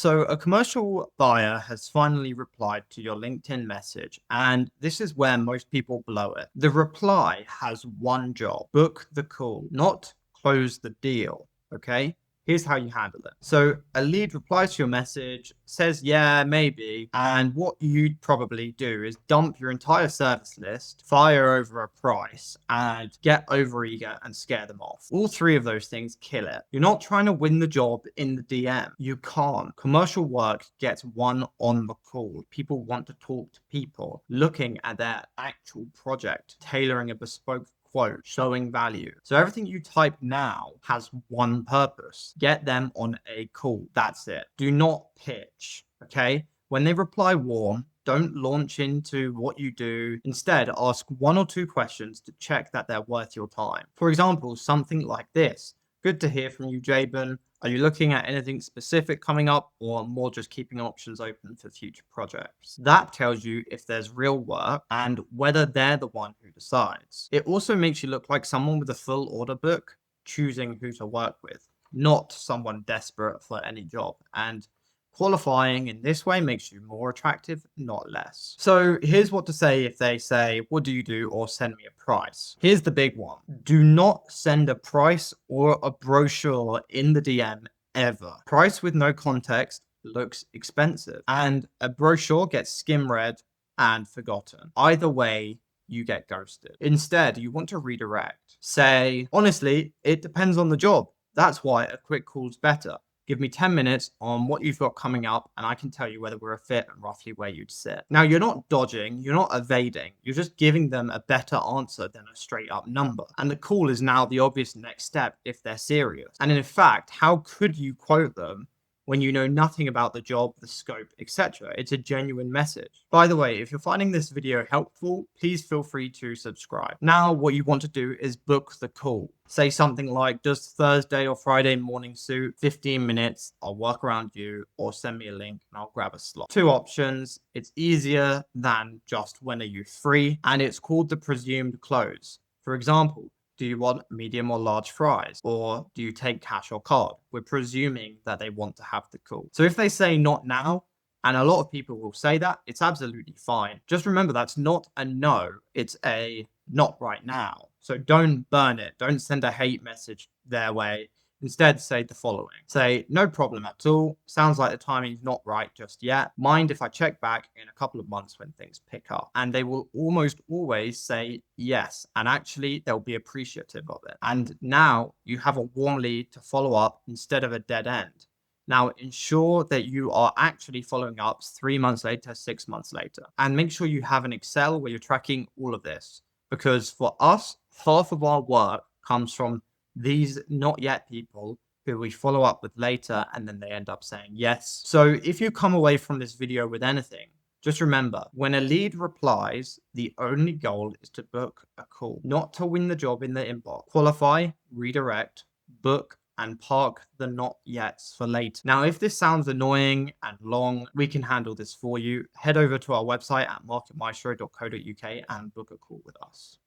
So, a commercial buyer has finally replied to your LinkedIn message, and this is where most people blow it. The reply has one job: book the call, not close the deal. Okay. Here's how you handle it. So, a lead replies to your message, says, yeah, maybe. And what you'd probably do is dump your entire service list, fire over a price, and get overeager and scare them off. All three of those things kill it. You're not trying to win the job in the DM. You can't. Commercial work gets won on the call. People want to talk to people, looking at their actual project, tailoring a bespoke quote, showing value. So everything you type now has one purpose: get them on a call. That's it. Do not pitch. Okay. When they reply warm, don't launch into what you do. Instead, ask one or two questions to check that they're worth your time. For example, something like this: good to hear from you, Jabin. Are you looking at anything specific coming up, or more just keeping options open for future projects? That tells you if there's real work and whether they're the one who decides. It also makes you look like someone with a full order book, choosing who to work with, not someone desperate for any job. And qualifying in this way makes you more attractive, not less. So here's what to say if they say, what do you do, or send me a price. Here's the big one: do not send a price or a brochure in the DM ever. Price with no context looks expensive, and a brochure gets skim read and forgotten. Either way, you get ghosted. Instead, you want to redirect. Say, honestly, it depends on the job. That's why a quick call's better. Give me 10 minutes on what you've got coming up, and I can tell you whether we're a fit and roughly where you'd sit. Now, you're not dodging, you're not evading, you're just giving them a better answer than a straight up number. And the call is now the obvious next step if they're serious. And in fact, how could you quote them when you know nothing about the job, the scope, etc.? It's a genuine message. By the way, if you're finding this video helpful, please feel free to subscribe. Now, what you want to do is book the call. Say something like, does Thursday or Friday morning suit? 15 minutes, I'll work around you, or send me a link and I'll grab a slot. Two options. It's easier than just when are you free, and it's called the presumed close. For example, do you want medium or large fries? Or do you take cash or card? We're presuming that they want to have the call. So if they say not now, and a lot of people will say that, it's absolutely fine. Just remember, that's not a no, it's a not right now. So don't burn it. Don't send a hate message their way. Instead, say the following. Say, no problem at all. Sounds like the timing's not right just yet. Mind if I check back in a couple of months when things pick up? And they will almost always say yes. And actually, they'll be appreciative of it. And now you have a warm lead to follow up instead of a dead end. Now, ensure that you are actually following up 3 months later, 6 months later. And make sure you have an Excel where you're tracking all of this. Because for us, half of our work comes from these not yet people who we follow up with later, and then they end up saying yes. So if you come away from this video with anything, just remember, when a lead replies, the only goal is to book a call, not to win the job in the inbox. Qualify, redirect, book, and park the not yets for later. Now, if this sounds annoying and long, we can handle this for you. Head over to our website at marketmaestro.co.uk and book a call with us.